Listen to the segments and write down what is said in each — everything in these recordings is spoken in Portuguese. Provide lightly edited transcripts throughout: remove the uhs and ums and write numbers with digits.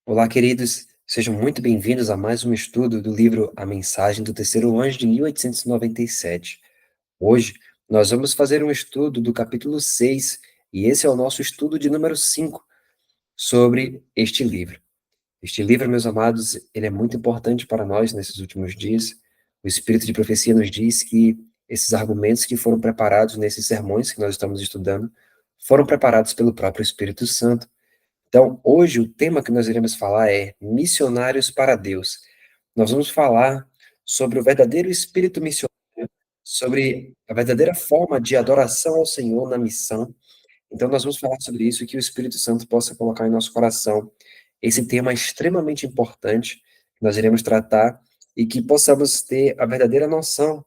Olá, queridos, sejam muito bem-vindos a mais um estudo do livro A Mensagem do Terceiro Anjo de 1897. Hoje, nós vamos fazer um estudo do capítulo 6, e esse é o nosso estudo de número 5 sobre este livro. Este livro, meus amados, ele é muito importante para nós nesses últimos dias. O Espírito de Profecia nos diz que esses argumentos que foram preparados nesses sermões que nós estamos estudando foram preparados pelo próprio Espírito Santo. Então, hoje o tema que nós iremos falar é missionários para Deus. Nós vamos falar sobre o verdadeiro espírito missionário, sobre a verdadeira forma de adoração ao Senhor na missão. Então, nós vamos falar sobre isso e que o Espírito Santo possa colocar em nosso coração esse tema extremamente importante que nós iremos tratar e que possamos ter a verdadeira noção,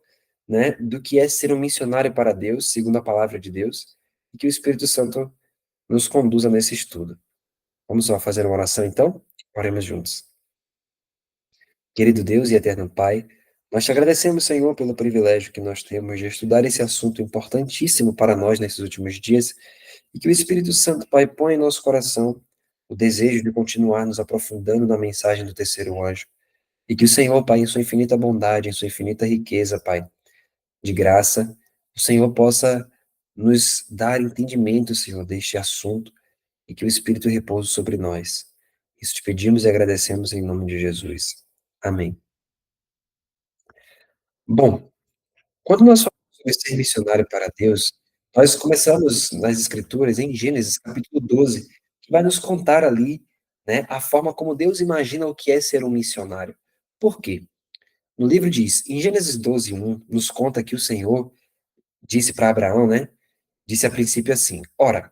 né, do que é ser um missionário para Deus, segundo a palavra de Deus, e que o Espírito Santo nos conduza nesse estudo. Vamos lá fazer uma oração então? Oremos juntos. Querido Deus e eterno Pai, nós te agradecemos, Senhor, pelo privilégio que nós temos de estudar esse assunto importantíssimo para nós nesses últimos dias, e que o Espírito Santo, Pai, ponha em nosso coração o desejo de continuar nos aprofundando na mensagem do terceiro anjo, e que o Senhor, Pai, em sua infinita bondade, em sua infinita riqueza, Pai, de graça, o Senhor possa nos dar entendimento, Senhor, deste assunto, e que o Espírito repouse sobre nós. Isso te pedimos e agradecemos em nome de Jesus. Amém. Bom, quando nós falamos sobre ser missionário para Deus, nós começamos nas Escrituras, em Gênesis capítulo 12, que vai nos contar ali, né, a forma como Deus imagina o que é ser um missionário. Por quê? No livro diz, em Gênesis 12, 1, nos conta que o Senhor disse para Abraão, né, disse a princípio assim, ora,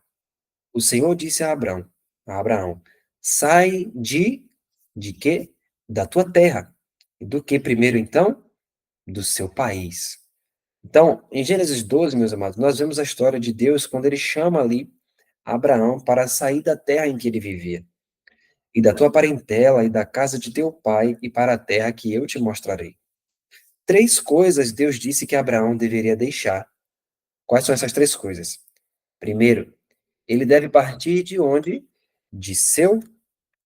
o Senhor disse a Abraão, sai de quê? Da tua terra. E do que primeiro, então? Do seu país. Então, em Gênesis 12, meus amados, nós vemos a história de Deus quando ele chama ali Abraão para sair da terra em que ele vivia. E da tua parentela e da casa de teu pai e para a terra que eu te mostrarei. Três coisas Deus disse que Abraão deveria deixar. Quais são essas três coisas? Primeiro, ele deve partir de onde? De seu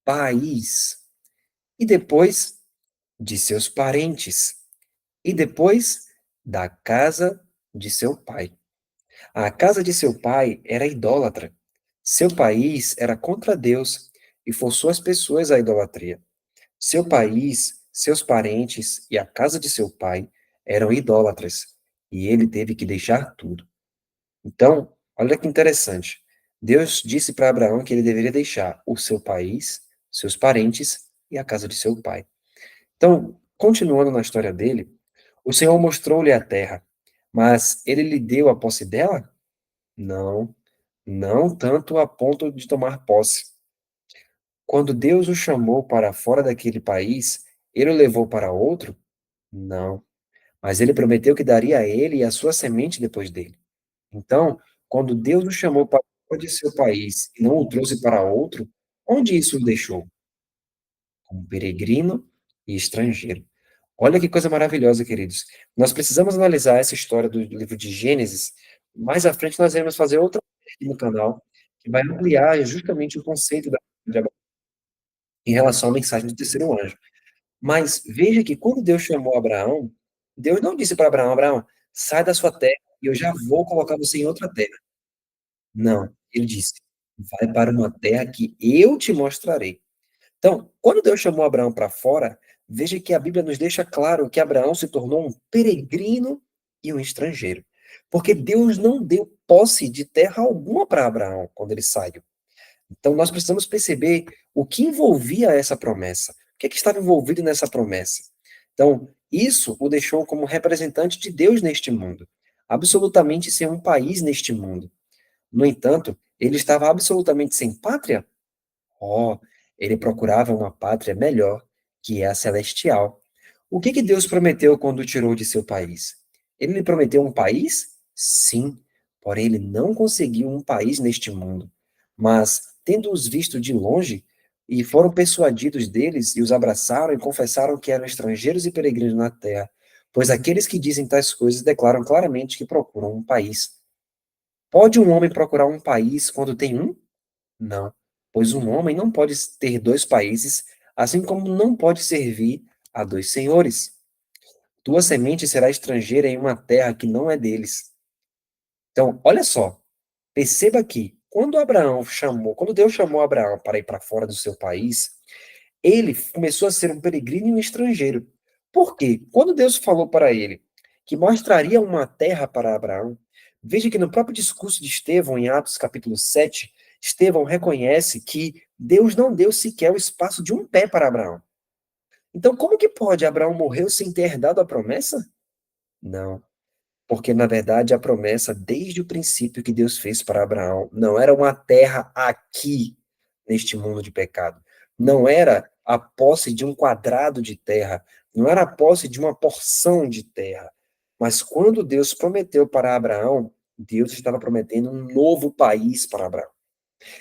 país. E depois, de seus parentes. E depois, da casa de seu pai. A casa de seu pai era idólatra. Seu país era contra Deus e forçou as pessoas à idolatria. Seu país, seus parentes e a casa de seu pai eram idólatras, e ele teve que deixar tudo. Então, olha que interessante. Deus disse para Abraão que ele deveria deixar o seu país, seus parentes e a casa de seu pai. Então, continuando na história dele, o Senhor mostrou-lhe a terra, mas ele lhe deu a posse dela? Não, não tanto a ponto de tomar posse. Quando Deus o chamou para fora daquele país, ele o levou para outro? Não, mas ele prometeu que daria a ele e a sua semente depois dele. Então, quando Deus o chamou para fora de seu país e não o trouxe para outro, onde isso o deixou? Como peregrino e estrangeiro. Olha que coisa maravilhosa, queridos. Nós precisamos analisar essa história do livro de Gênesis. Mais à frente, nós iremos fazer outra aqui no canal, que vai ampliar justamente o conceito em relação à mensagem do terceiro anjo. Mas veja que quando Deus chamou Abraão, Deus não disse para Abraão: Abraão, sai da sua terra e eu já vou colocar você em outra terra. Não, ele disse: vai para uma terra que eu te mostrarei. Então, quando Deus chamou Abraão para fora, veja que a Bíblia nos deixa claro que Abraão se tornou um peregrino e um estrangeiro. Porque Deus não deu posse de terra alguma para Abraão quando ele saiu. Então, nós precisamos perceber o que envolvia essa promessa. O que, é que estava envolvido nessa promessa? Então, isso o deixou como representante de Deus neste mundo. Absolutamente sem um país neste mundo. No entanto, ele estava absolutamente sem pátria. Oh, ele procurava uma pátria melhor, que é a celestial. O que Deus prometeu quando o tirou de seu país? Ele lhe prometeu um país? Sim, porém ele não conseguiu um país neste mundo. Mas, tendo-os visto de longe, e foram persuadidos deles e os abraçaram e confessaram que eram estrangeiros e peregrinos na terra, pois aqueles que dizem tais coisas declaram claramente que procuram um país. Pode um homem procurar um país quando tem um? Não, pois um homem não pode ter dois países, assim como não pode servir a dois senhores. Tua semente será estrangeira em uma terra que não é deles. Então, olha só, perceba que quando Deus chamou Abraão para ir para fora do seu país, ele começou a ser um peregrino e um estrangeiro. Por quê? Quando Deus falou para ele que mostraria uma terra para Abraão, veja que no próprio discurso de Estevão, em Atos capítulo 7, Estevão reconhece que Deus não deu sequer o espaço de um pé para Abraão. Então, como que pode Abraão morrer sem ter herdado a promessa? Não. Porque, na verdade, a promessa, desde o princípio que Deus fez para Abraão, não era uma terra aqui, neste mundo de pecado. Não era a posse de um quadrado de terra. Não era a posse de uma porção de terra. Mas quando Deus prometeu para Abraão, Deus estava prometendo um novo país para Abraão.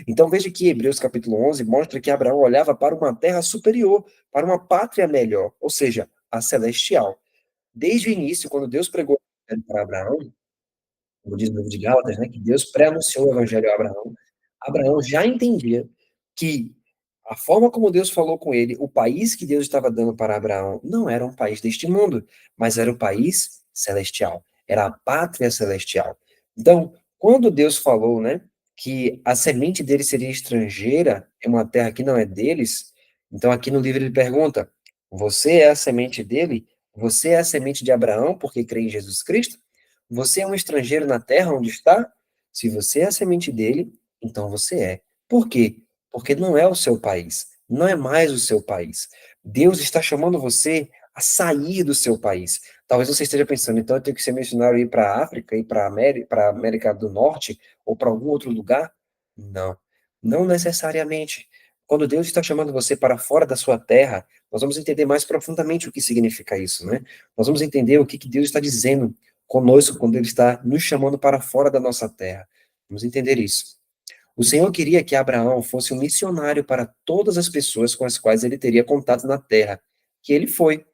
Então veja que Hebreus capítulo 11 mostra que Abraão olhava para uma terra superior, para uma pátria melhor, ou seja, a celestial. Desde o início, quando Deus pregou para Abraão, como diz no livro de Gálatas, né, que Deus pré-anunciou o evangelho a Abraão, Abraão já entendia que a forma como Deus falou com ele, o país que Deus estava dando para Abraão, não era um país deste mundo, mas era o país celestial, era a pátria celestial. Então, quando Deus falou, né, que a semente dele seria estrangeira em uma terra que não é deles, então aqui no livro ele pergunta: você é a semente dele? Você é a semente de Abraão porque crê em Jesus Cristo? Você é um estrangeiro na terra onde está? Se você é a semente dele, então você é. Por quê? Porque não é o seu país, não é mais o seu país. Deus está chamando você a sair do seu país. Talvez você esteja pensando, então eu tenho que ser missionário e ir para a África, ir para a América do Norte ou para algum outro lugar? Não, não necessariamente. Quando Deus está chamando você para fora da sua terra, nós vamos entender mais profundamente o que significa isso, né? Nós vamos entender o que Deus está dizendo conosco quando Ele está nos chamando para fora da nossa terra. Vamos entender isso. O Senhor queria que Abraão fosse um missionário para todas as pessoas com as quais ele teria contato na terra, que ele foi.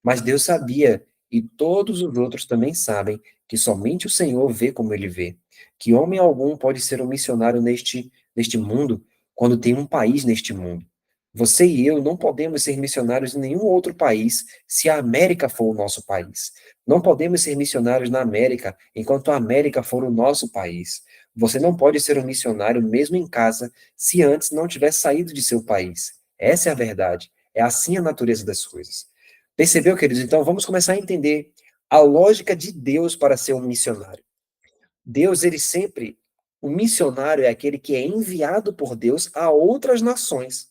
Mas Deus sabia, e todos os outros também sabem, que somente o Senhor vê como ele vê. Que homem algum pode ser um missionário neste mundo quando tem um país neste mundo. Você e eu não podemos ser missionários em nenhum outro país se a América for o nosso país. Não podemos ser missionários na América enquanto a América for o nosso país. Você não pode ser um missionário mesmo em casa se antes não tiver saído de seu país. Essa é a verdade. É assim a natureza das coisas. Percebeu, queridos? Então vamos começar a entender a lógica de Deus para ser um missionário. Deus, ele sempre, o missionário é aquele que é enviado por Deus a outras nações.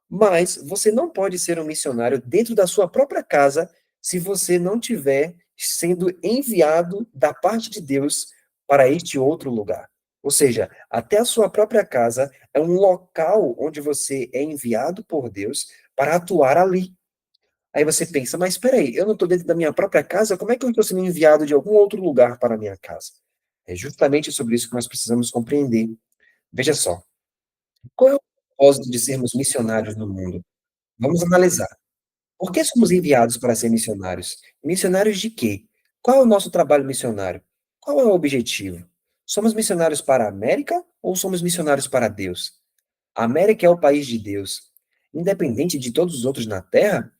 Mas você não pode ser um missionário dentro da sua própria casa se você não tiver sendo enviado da parte de Deus para este outro lugar. Ou seja, até a sua própria casa é um local onde você é enviado por Deus para atuar ali. Aí você pensa, mas espera aí, eu não estou dentro da minha própria casa, como é que eu estou sendo enviado de algum outro lugar para a minha casa? É justamente sobre isso que nós precisamos compreender. Veja só, qual é o propósito de sermos missionários no mundo? Vamos analisar. Por que somos enviados para ser missionários? Missionários de quê? Qual é o nosso trabalho missionário? Qual é o objetivo? Somos missionários para a América ou somos missionários para Deus? A América é o país de Deus. Independente de todos os outros na Terra,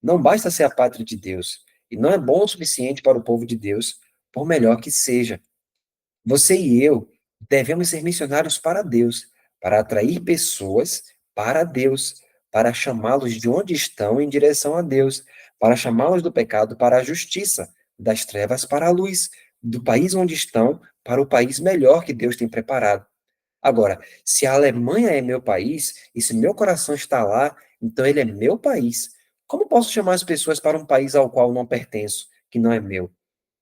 não basta ser a pátria de Deus, e não é bom o suficiente para o povo de Deus, por melhor que seja. Você e eu devemos ser missionários para Deus, para atrair pessoas para Deus, para chamá-los de onde estão em direção a Deus, para chamá-los do pecado para a justiça, das trevas para a luz, do país onde estão para o país melhor que Deus tem preparado. Agora, se a Alemanha é meu país, e se meu coração está lá, então ele é meu país. Como posso chamar as pessoas para um país ao qual não pertenço, que não é meu?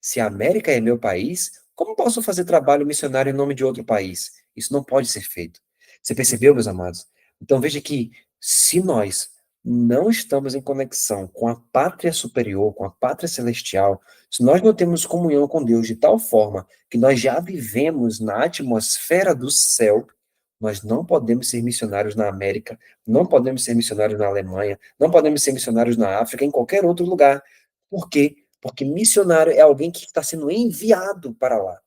Se a América é meu país, como posso fazer trabalho missionário em nome de outro país? Isso não pode ser feito. Você percebeu, meus amados? Então veja que se nós não estamos em conexão com a pátria superior, com a pátria celestial, se nós não temos comunhão com Deus de tal forma que nós já vivemos na atmosfera do céu, Nós não podemos ser missionários na América, não podemos ser missionários na Alemanha, não podemos ser missionários na África, em qualquer outro lugar. Por quê? Porque missionário é alguém que está sendo enviado para lá.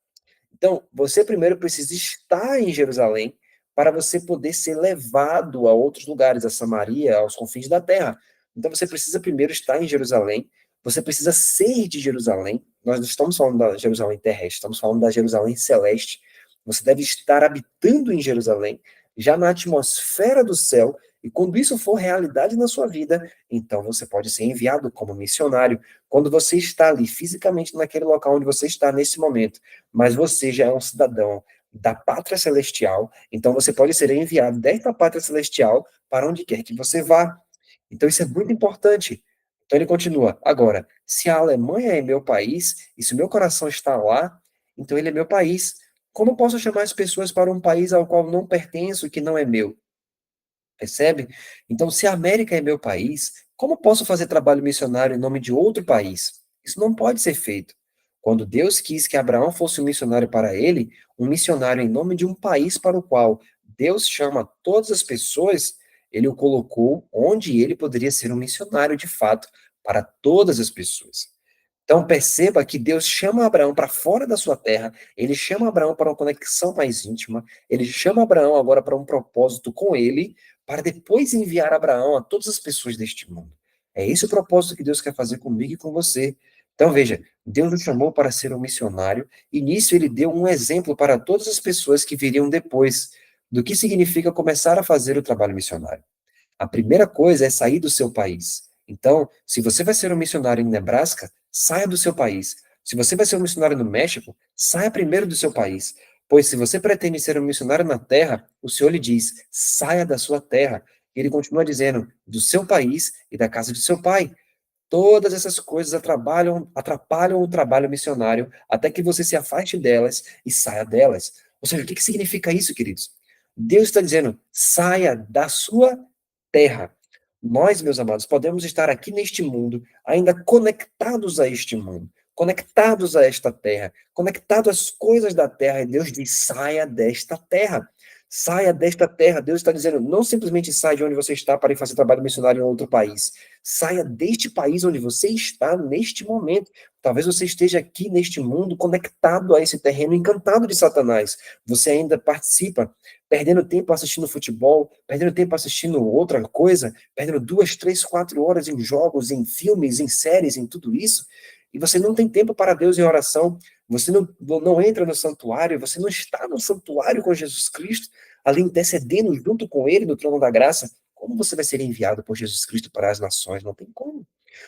Então, você primeiro precisa estar em Jerusalém para você poder ser levado a outros lugares, a Samaria, aos confins da terra. Então, você precisa primeiro estar em Jerusalém, você precisa ser de Jerusalém. Nós não estamos falando da Jerusalém terrestre, estamos falando da Jerusalém celeste. Você deve estar habitando em Jerusalém, já na atmosfera do céu, e quando isso for realidade na sua vida, então você pode ser enviado como missionário. Quando você está ali fisicamente naquele local onde você está nesse momento, mas você já é um cidadão da pátria celestial, então você pode ser enviado desta pátria celestial para onde quer que você vá. Então isso é muito importante. Então ele continua: agora, se a Alemanha é meu país, e se o meu coração está lá, então ele é meu país. Como posso chamar as pessoas para um país ao qual não pertenço, que não é meu? Percebe? Então, se a América é meu país, como posso fazer trabalho missionário em nome de outro país? Isso não pode ser feito. Quando Deus quis que Abraão fosse um missionário para ele, um missionário em nome de um país para o qual Deus chama todas as pessoas, ele o colocou onde ele poderia ser um missionário de fato para todas as pessoas. Então perceba que Deus chama Abraão para fora da sua terra, ele chama Abraão para uma conexão mais íntima, ele chama Abraão agora para um propósito com ele, para depois enviar Abraão a todas as pessoas deste mundo. É esse o propósito que Deus quer fazer comigo e com você. Então veja, Deus nos chamou para ser um missionário, e nisso ele deu um exemplo para todas as pessoas que viriam depois do que significa começar a fazer o trabalho missionário. A primeira coisa é sair do seu país. Então, se você vai ser um missionário em Nebraska, saia do seu país. Se você vai ser um missionário no México, saia primeiro do seu país. Pois se você pretende ser um missionário na terra, o Senhor lhe diz: saia da sua terra. Ele continua dizendo: do seu país e da casa de seu pai. Todas essas coisas atrapalham o trabalho missionário até que você se afaste delas e saia delas. Ou seja, o que significa isso, queridos? Deus está dizendo: saia da sua terra. Nós, meus amados, podemos estar aqui neste mundo, ainda conectados a este mundo, conectados a esta terra, conectados às coisas da terra, e Deus diz: saia desta terra. Saia desta terra. Deus está dizendo: não simplesmente saia de onde você está para ir fazer trabalho missionário em outro país. Saia deste país onde você está neste momento. Talvez você esteja aqui neste mundo conectado a esse terreno encantado de Satanás. Você ainda participa, perdendo tempo assistindo futebol, perdendo tempo assistindo outra coisa, perdendo 2, 3, 4 horas em jogos, em filmes, em séries, em tudo isso, e você não tem tempo para Deus em oração, você não entra no santuário, você não está no santuário com Jesus Cristo, ali intercedendo junto com Ele no trono da graça. Como você vai ser enviado por Jesus Cristo para as nações? Não tem como.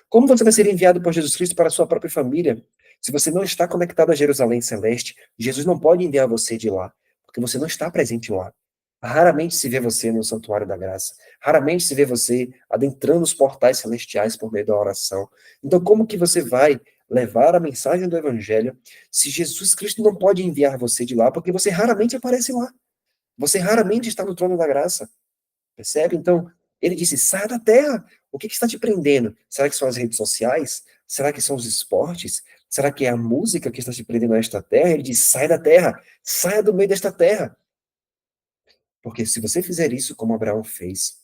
Como você vai ser enviado por Jesus Cristo para a sua própria família? Se você não está conectado a Jerusalém Celeste, Jesus não pode enviar você de lá, porque você não está presente lá. Raramente se vê você no santuário da graça. Raramente se vê você adentrando os portais celestiais por meio da oração. Então, como que você vai levar a mensagem do evangelho se Jesus Cristo não pode enviar você de lá, porque você raramente aparece lá. Você raramente está no trono da graça. Percebe? Então, ele disse: sai da terra. O que está te prendendo? Será que são as redes sociais? Será que são os esportes? Será que é a música que está te prendendo a esta terra? Ele diz: sai da terra, saia do meio desta terra. Porque se você fizer isso como Abraão fez,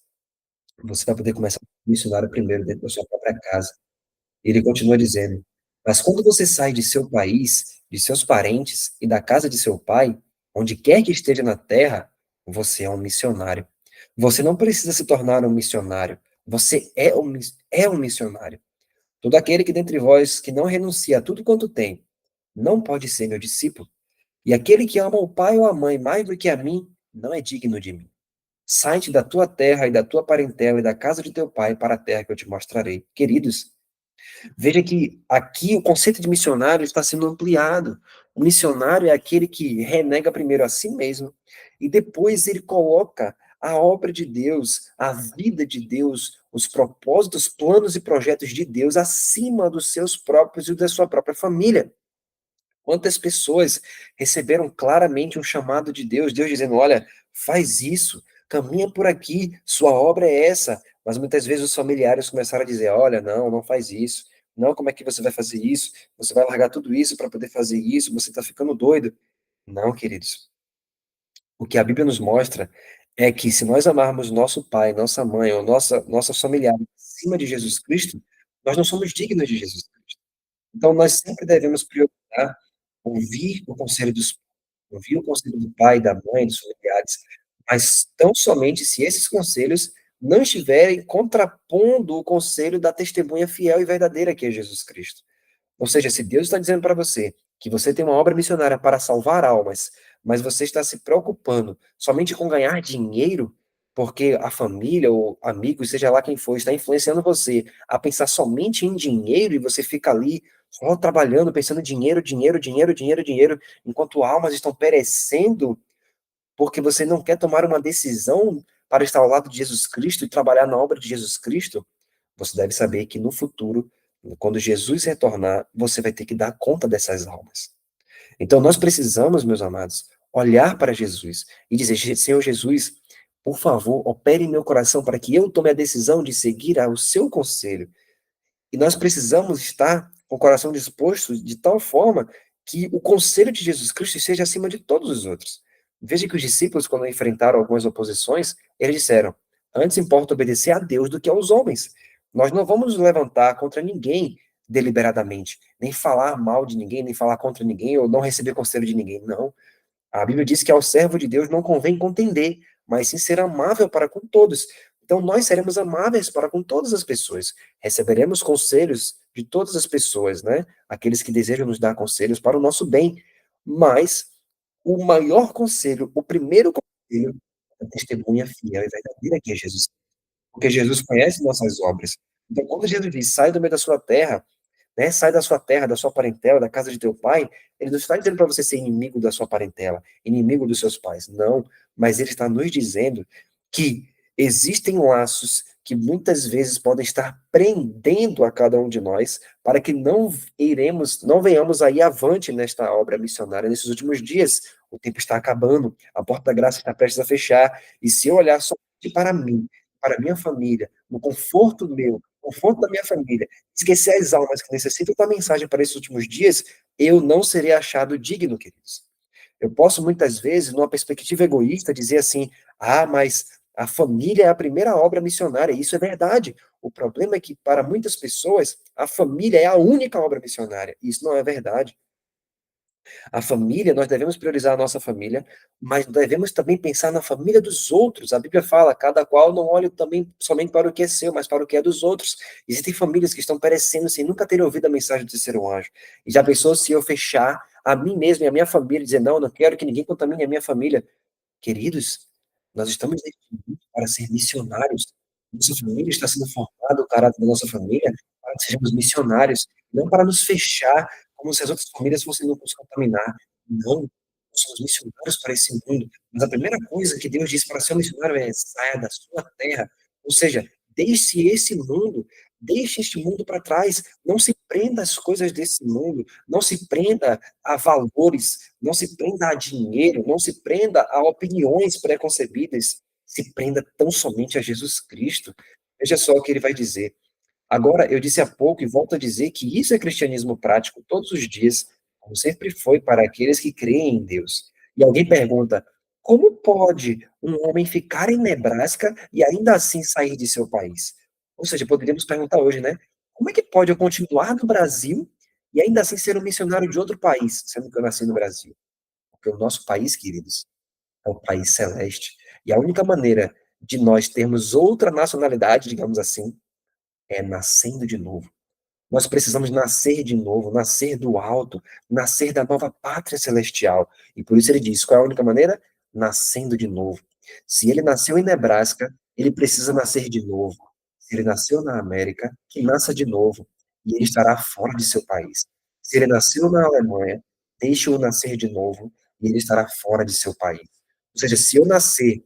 você vai poder começar a missionário primeiro dentro da sua própria casa. Ele continua dizendo: mas quando você sai de seu país, de seus parentes e da casa de seu pai, onde quer que esteja na terra, você é um missionário. Você não precisa se tornar um missionário. Você é um missionário. Todo aquele que dentre vós que não renuncia a tudo quanto tem, não pode ser meu discípulo. E aquele que ama o pai ou a mãe mais do que a mim, não é digno de mim. Sai-te da tua terra e da tua parentela e da casa de teu pai para a terra que eu te mostrarei. Queridos, veja que aqui o conceito de missionário está sendo ampliado. O missionário é aquele que renega primeiro a si mesmo e depois ele coloca a obra de Deus, a vida de Deus, os propósitos, planos e projetos de Deus acima dos seus próprios e da sua própria família. Quantas pessoas receberam claramente um chamado de Deus, Deus dizendo: olha, faz isso, caminha por aqui, sua obra é essa. Mas muitas vezes os familiares começaram a dizer: olha, não, não faz isso. Não, como é que você vai fazer isso? Você vai largar tudo isso para poder fazer isso? Você está ficando doido. Não, queridos. O que a Bíblia nos mostra é que se nós amarmos nosso pai, nossa mãe ou nossos familiares acima de Jesus Cristo, nós não somos dignos de Jesus Cristo. Então nós sempre devemos priorizar ouvir o conselho dos ouvir o conselho do pai, da mãe, dos familiares, mas tão somente se esses conselhos não estiverem contrapondo o conselho da testemunha fiel e verdadeira que é Jesus Cristo. Ou seja, se Deus está dizendo para você que você tem uma obra missionária para salvar almas, mas você está se preocupando somente com ganhar dinheiro, porque a família ou amigos, seja lá quem for, está influenciando você a pensar somente em dinheiro e você fica ali só trabalhando, pensando em dinheiro, dinheiro, dinheiro, dinheiro, dinheiro, enquanto almas estão perecendo porque você não quer tomar uma decisão para estar ao lado de Jesus Cristo e trabalhar na obra de Jesus Cristo, você deve saber que no futuro, quando Jesus retornar, você vai ter que dar conta dessas almas. Então nós precisamos, meus amados, olhar para Jesus e dizer: Senhor Jesus, por favor, opere em meu coração para que eu tome a decisão de seguir ao seu conselho. E nós precisamos estar com o coração disposto de tal forma que o conselho de Jesus Cristo seja acima de todos os outros. Veja que os discípulos, quando enfrentaram algumas oposições, eles disseram: antes importa obedecer a Deus do que aos homens. Nós não vamos nos levantar contra ninguém deliberadamente, nem falar mal de ninguém, nem falar contra ninguém, ou não receber conselho de ninguém. Não. A Bíblia diz que ao servo de Deus não convém contender, mas sim ser amável para com todos. Então nós seremos amáveis para com todas as pessoas. Receberemos conselhos de todas as pessoas, né? Aqueles que desejam nos dar conselhos para o nosso bem. Mas o maior conselho, o primeiro conselho, é a testemunha fiel e verdadeira que é Jesus. Porque Jesus conhece nossas obras. Então, quando Jesus diz, sai do meio da sua terra, né? Sai da sua terra, da sua parentela, da casa de teu pai. Ele não está dizendo para você ser inimigo da sua parentela, inimigo dos seus pais. Não, mas ele está nos dizendo que existem laços que muitas vezes podem estar prendendo a cada um de nós para que não venhamos aí avante nesta obra missionária nesses últimos dias. O tempo está acabando, a porta da graça está prestes a fechar, e se eu olhar somente para mim, para a minha família, no conforto meu, conforto da minha família, esquecer as almas que necessitam da mensagem para esses últimos dias, eu não serei achado digno, queridos. Eu posso muitas vezes, numa perspectiva egoísta, dizer assim: ah, mas a família é a primeira obra missionária. Isso é verdade. O problema é que, para muitas pessoas, a família é a única obra missionária. Isso não é verdade. A família, nós devemos priorizar a nossa família, mas devemos também pensar na família dos outros. A Bíblia fala, cada qual não olhe também somente para o que é seu, mas para o que é dos outros. Existem famílias que estão perecendo sem nunca terem ouvido a mensagem do terceiro anjo. E já pensou se eu fechar a mim mesmo e a minha família, dizer, não, não quero que ninguém contamine a minha família. Queridos, nós estamos definidos para ser missionários. Nossa família está sendo formada, o caráter da nossa família, para que sejamos missionários, não para nos fechar, como se as outras famílias fossem nos contaminar. Não, nós somos missionários para esse mundo. Mas a primeira coisa que Deus diz para ser um missionário é: saia da sua terra. Ou seja, deixe esse mundo, deixe este mundo para trás. Não se prenda às coisas desse mundo, não se prenda a valores, não se prenda a dinheiro, não se prenda a opiniões preconcebidas, se prenda tão somente a Jesus Cristo. Veja só o que ele vai dizer. Agora, eu disse há pouco e volto a dizer que isso é cristianismo prático todos os dias, como sempre foi para aqueles que creem em Deus. E alguém pergunta: como pode um homem ficar em Nebraska e ainda assim sair de seu país? Ou seja, poderíamos perguntar hoje, né? Como é que pode eu continuar no Brasil e ainda assim ser um missionário de outro país, sendo que eu nasci no Brasil? Porque o nosso país, queridos, é um país celeste. E a única maneira de nós termos outra nacionalidade, digamos assim, é nascendo de novo. Nós precisamos nascer de novo, nascer do alto, nascer da nova pátria celestial. E por isso ele diz: qual é a única maneira? Nascendo de novo. Se ele nasceu em Nebraska, ele precisa nascer de novo. Se ele nasceu na América, que nasça de novo. E ele estará fora de seu país. Se ele nasceu na Alemanha, deixe-o nascer de novo e ele estará fora de seu país. Ou seja, se eu nascer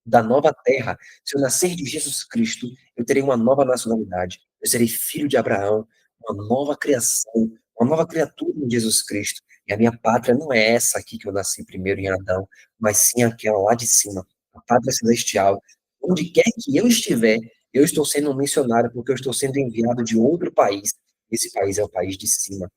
da nova terra, se eu nascer de Jesus Cristo, eu terei uma nova nacionalidade. Eu serei filho de Abraão, uma nova criação, uma nova criatura em Jesus Cristo. E a minha pátria não é essa aqui que eu nasci primeiro em Adão, mas sim aquela lá de cima, a pátria celestial. Onde quer que eu estiver, eu estou sendo um missionário porque eu estou sendo enviado de outro país. Esse país é o país de cima.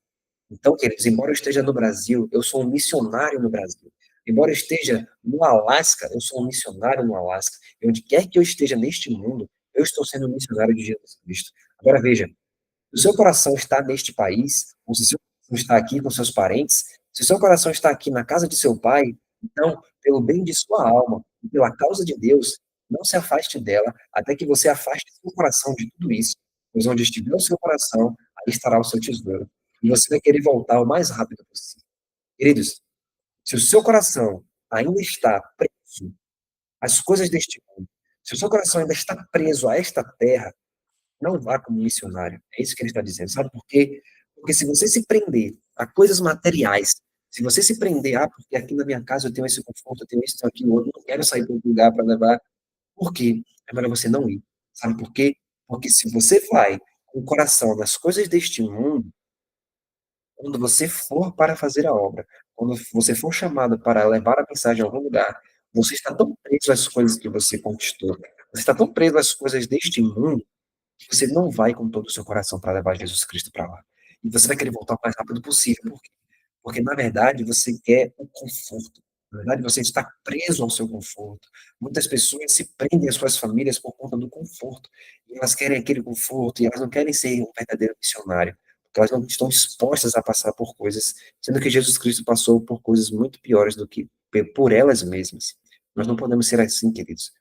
Então, queridos, embora eu esteja no Brasil, eu sou um missionário no Brasil. embora eu esteja no Alasca, eu sou um missionário no Alasca, e onde quer que eu esteja neste mundo, eu estou sendo um missionário de Jesus Cristo. Agora veja, se o seu coração está neste país, ou se o seu coração está aqui com seus parentes, se o seu coração está aqui na casa de seu pai, então, pelo bem de sua alma e pela causa de Deus, não se afaste dela, até que você afaste seu coração de tudo isso, pois onde estiver o seu coração, aí estará o seu tesouro. E você vai querer voltar o mais rápido possível. Queridos, se o seu coração ainda está preso às coisas deste mundo, se o seu coração ainda está preso a esta terra, não vá como missionário. É isso que ele está dizendo. Sabe por quê? Porque se você se prender a coisas materiais, se você se prender, porque aqui na minha casa eu tenho esse conforto, eu tenho isso, tenho aquilo outro, não quero sair para outro lugar para levar. Por quê? É melhor você não ir. Sabe por quê? Porque se você vai com o coração nas coisas deste mundo, quando você for para fazer a obra, quando você for chamado para levar a mensagem a algum lugar, você está tão preso às coisas que você conquistou, você está tão preso às coisas deste mundo, que você não vai com todo o seu coração para levar Jesus Cristo para lá. E você vai querer voltar o mais rápido possível. Por quê? Porque, na verdade, você quer o conforto. Na verdade, você está preso ao seu conforto. Muitas pessoas se prendem às suas famílias por conta do conforto. E elas querem aquele conforto, e elas não querem ser um verdadeiro missionário. Porque elas não estão dispostas a passar por coisas, sendo que Jesus Cristo passou por coisas muito piores do que por elas mesmas. Nós não podemos ser assim, queridos.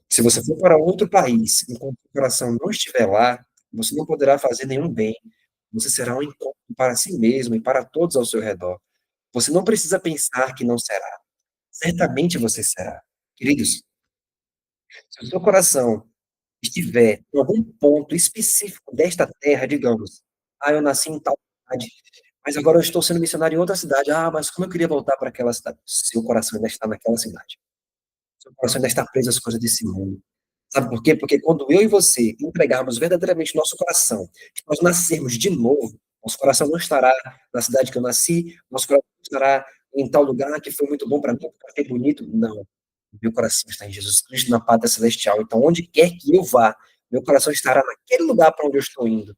Se você for para outro país, enquanto o coração não estiver lá, você não poderá fazer nenhum bem. Você será um encontro para si mesmo e para todos ao seu redor. Você não precisa pensar que não será. Certamente você será. Queridos, se o seu coração estiver em algum ponto específico desta terra, digamos, eu nasci em tal cidade, mas agora eu estou sendo missionário em outra cidade. Mas como eu queria voltar para aquela cidade? Seu coração ainda está naquela cidade. Seu coração ainda está preso às coisas desse mundo. Sabe por quê? Porque quando eu e você entregarmos verdadeiramente nosso coração, que nós nascermos de novo, nosso coração não estará na cidade que eu nasci, nosso coração não estará em tal lugar que foi muito bom para mim, porque eu achei bonito. Não. Meu coração está em Jesus Cristo, na pátria celestial. Então, onde quer que eu vá, meu coração estará naquele lugar para onde eu estou indo.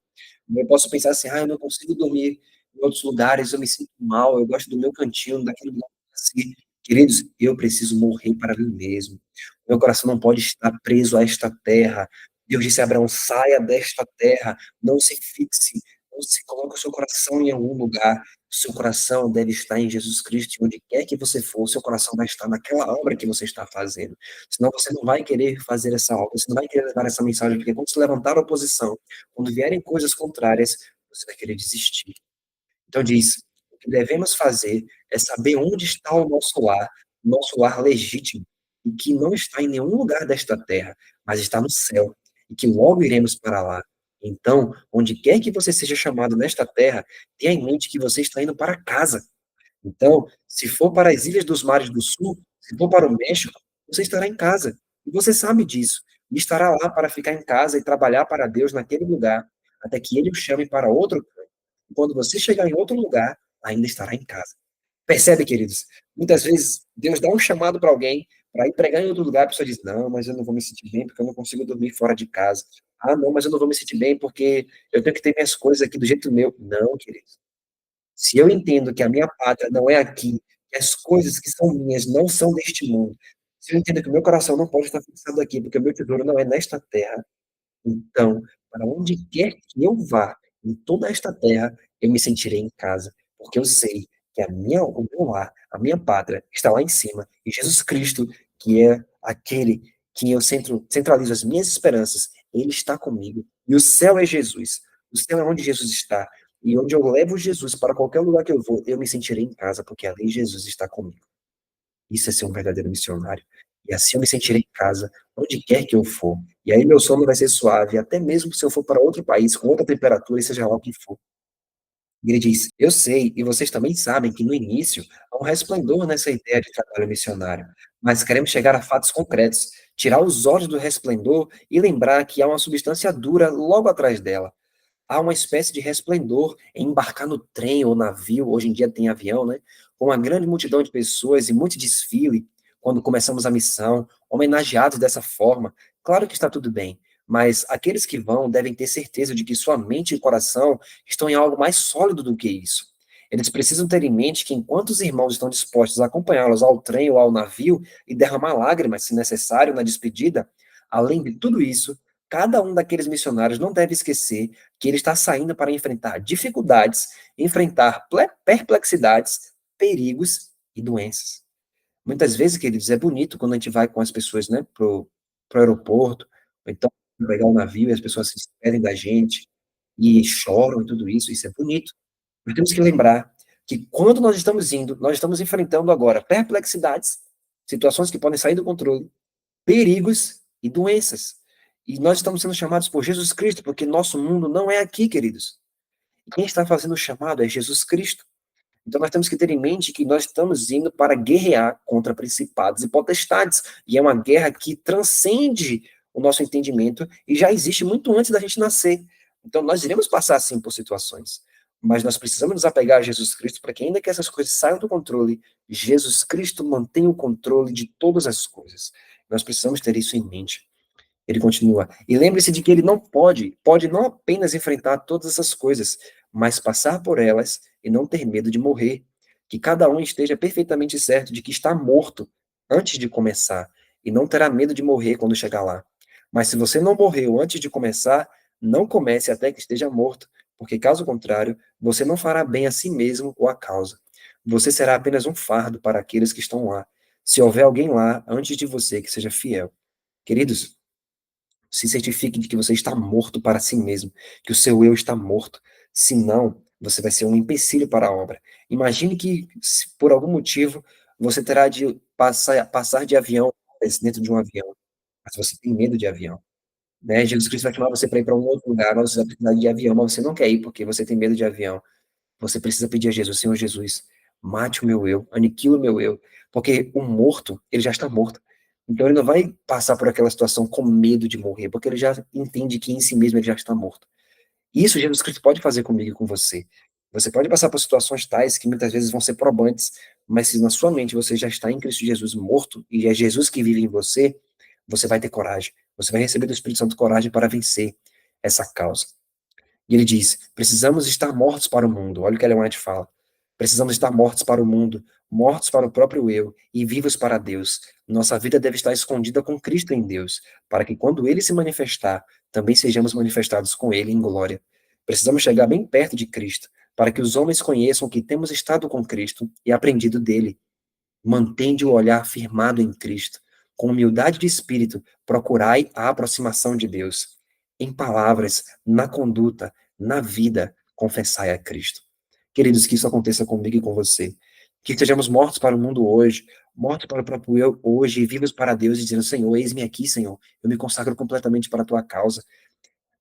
Eu posso pensar assim, eu não consigo dormir em outros lugares, eu me sinto mal, eu gosto do meu cantinho, daquele lugar que eu nasci. Queridos, eu preciso morrer para mim mesmo. Meu coração não pode estar preso a esta terra. Deus disse a Abraão, saia desta terra, não se fixe, não se coloque o seu coração em algum lugar. O seu coração deve estar em Jesus Cristo, e onde quer que você for, o seu coração vai estar naquela obra que você está fazendo. Senão você não vai querer fazer essa obra, você não vai querer levar essa mensagem, porque quando se levantar a oposição, quando vierem coisas contrárias, você vai querer desistir. Então diz, o que devemos fazer é saber onde está o nosso lar legítimo, e que não está em nenhum lugar desta terra, mas está no céu, e que logo iremos para lá. Então, onde quer que você seja chamado nesta terra, tenha em mente que você está indo para casa. Então, se for para as ilhas dos mares do sul, se for para o México, você estará em casa. E você sabe disso. E estará lá para ficar em casa e trabalhar para Deus naquele lugar, até que Ele o chame para outro canto. E quando você chegar em outro lugar, ainda estará em casa. Percebe, queridos? Muitas vezes Deus dá um chamado para alguém para ir pregar em outro lugar, a pessoa diz: Não, mas eu não vou me sentir bem porque eu não consigo dormir fora de casa. Não, mas eu não vou me sentir bem porque eu tenho que ter minhas coisas aqui do jeito meu. Não, queridos. Se eu entendo que a minha pátria não é aqui, que as coisas que são minhas não são deste mundo, se eu entendo que o meu coração não pode estar fixado aqui, porque o meu tesouro não é nesta terra, então, para onde quer que eu vá, em toda esta terra, eu me sentirei em casa, porque eu sei que o meu lar, a minha pátria, está lá em cima, e Jesus Cristo, que é aquele que eu centralizo as minhas esperanças, ele está comigo, e o céu é Jesus, o céu é onde Jesus está, e onde eu levo Jesus para qualquer lugar que eu vou, eu me sentirei em casa, porque ali Jesus está comigo. Isso é ser um verdadeiro missionário. E assim eu me sentirei em casa, onde quer que eu for. E aí meu sono vai ser suave, até mesmo se eu for para outro país, com outra temperatura, e seja lá o que for. E ele diz: Eu sei, e vocês também sabem que no início há um resplendor nessa ideia de trabalho missionário, mas queremos chegar a fatos concretos, tirar os olhos do resplendor e lembrar que há uma substância dura logo atrás dela. Há uma espécie de resplendor em embarcar no trem ou navio, hoje em dia tem avião, né? Com uma grande multidão de pessoas e muito desfile, quando começamos a missão, homenageados dessa forma. Claro que está tudo bem, mas aqueles que vão devem ter certeza de que sua mente e coração estão em algo mais sólido do que isso. Eles precisam ter em mente que enquanto os irmãos estão dispostos a acompanhá-los ao trem ou ao navio e derramar lágrimas, se necessário, na despedida, além de tudo isso, cada um daqueles missionários não deve esquecer que ele está saindo para enfrentar dificuldades, enfrentar perplexidades, perigos e doenças. Muitas vezes, queridos, é bonito quando a gente vai com as pessoas, né, pro aeroporto, ou então pegar o navio e as pessoas se despedem da gente e choram e tudo isso é bonito. Nós temos que lembrar que quando nós estamos indo, nós estamos enfrentando agora perplexidades, situações que podem sair do controle, perigos e doenças. E nós estamos sendo chamados por Jesus Cristo, porque nosso mundo não é aqui, queridos. Quem está fazendo o chamado é Jesus Cristo. Então nós temos que ter em mente que nós estamos indo para guerrear contra principados e potestades, e é uma guerra que transcende o nosso entendimento e já existe muito antes da gente nascer. Então nós iremos passar sim por situações, mas nós precisamos nos apegar a Jesus Cristo para que ainda que essas coisas saiam do controle, Jesus Cristo mantém o controle de todas as coisas. Nós precisamos ter isso em mente. Ele continua. E lembre-se de que ele não pode não apenas enfrentar todas essas coisas, mas passar por elas e não ter medo de morrer. Que cada um esteja perfeitamente certo de que está morto antes de começar e não terá medo de morrer quando chegar lá. Mas se você não morreu antes de começar, não comece até que esteja morto, porque caso contrário, você não fará bem a si mesmo ou a causa. Você será apenas um fardo para aqueles que estão lá. Se houver alguém lá antes de você que seja fiel. Queridos, se certifique de que você está morto para si mesmo, que o seu eu está morto. Senão, você vai ser um empecilho para a obra. Imagine que, se por algum motivo, você terá de passar de avião, dentro de um avião, mas você tem medo de avião. Né? Jesus Cristo vai chamar você para ir para um outro lugar, mas você vai precisar de avião, mas você não quer ir porque você tem medo de avião. Você precisa pedir a Jesus, Senhor Jesus, mate o meu eu, aniquila o meu eu, porque o morto, ele já está morto. Então ele não vai passar por aquela situação com medo de morrer, porque ele já entende que em si mesmo ele já está morto. Isso Jesus Cristo pode fazer comigo e com você. Você pode passar por situações tais que muitas vezes vão ser probantes, mas se na sua mente você já está em Cristo Jesus morto e é Jesus que vive em você, você vai ter coragem. Você vai receber do Espírito Santo coragem para vencer essa causa. E ele diz: precisamos estar mortos para o mundo. Olha o que Ellen White fala. Precisamos estar mortos para o mundo, mortos para o próprio eu e vivos para Deus. Nossa vida deve estar escondida com Cristo em Deus, para que quando ele se manifestar, também sejamos manifestados com ele em glória. Precisamos chegar bem perto de Cristo, para que os homens conheçam que temos estado com Cristo e aprendido dele. Mantende o olhar firmado em Cristo. Com humildade de espírito, procurai a aproximação de Deus. Em palavras, na conduta, na vida, confessai a Cristo. Queridos, que isso aconteça comigo e com você. Que estejamos mortos para o mundo hoje, mortos para o próprio eu hoje, e vivos para Deus, e dizendo: Senhor, eis-me aqui, Senhor. Eu me consagro completamente para a tua causa.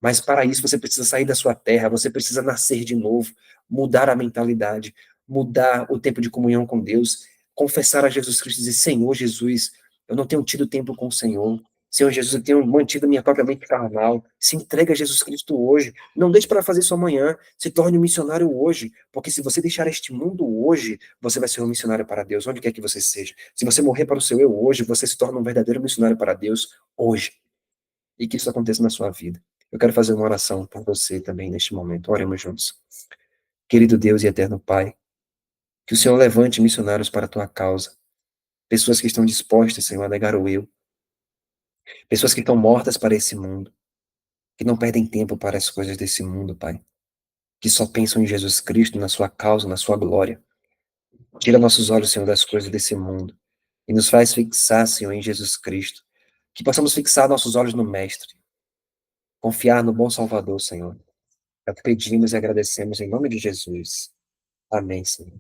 Mas para isso você precisa sair da sua terra, você precisa nascer de novo, mudar a mentalidade, mudar o tempo de comunhão com Deus, confessar a Jesus Cristo e dizer: Senhor Jesus, eu não tenho tido tempo com o Senhor. Senhor Jesus, eu tenho mantido minha própria mente carnal. Se entrega a Jesus Cristo hoje. Não deixe para fazer isso amanhã. Se torne um missionário hoje. Porque se você deixar este mundo hoje, você vai ser um missionário para Deus, onde quer que você seja. Se você morrer para o seu eu hoje, você se torna um verdadeiro missionário para Deus hoje. E que isso aconteça na sua vida. Eu quero fazer uma oração por você também neste momento. Oremos juntos. Querido Deus e eterno Pai, que o Senhor levante missionários para a tua causa. Pessoas que estão dispostas, Senhor, a negar o eu. Pessoas que estão mortas para esse mundo. Que não perdem tempo para as coisas desse mundo, Pai. Que só pensam em Jesus Cristo, na sua causa, na sua glória. Tira nossos olhos, Senhor, das coisas desse mundo. E nos faz fixar, Senhor, em Jesus Cristo. Que possamos fixar nossos olhos no Mestre. Confiar no bom Salvador, Senhor. É o que pedimos e agradecemos em nome de Jesus. Amém, Senhor.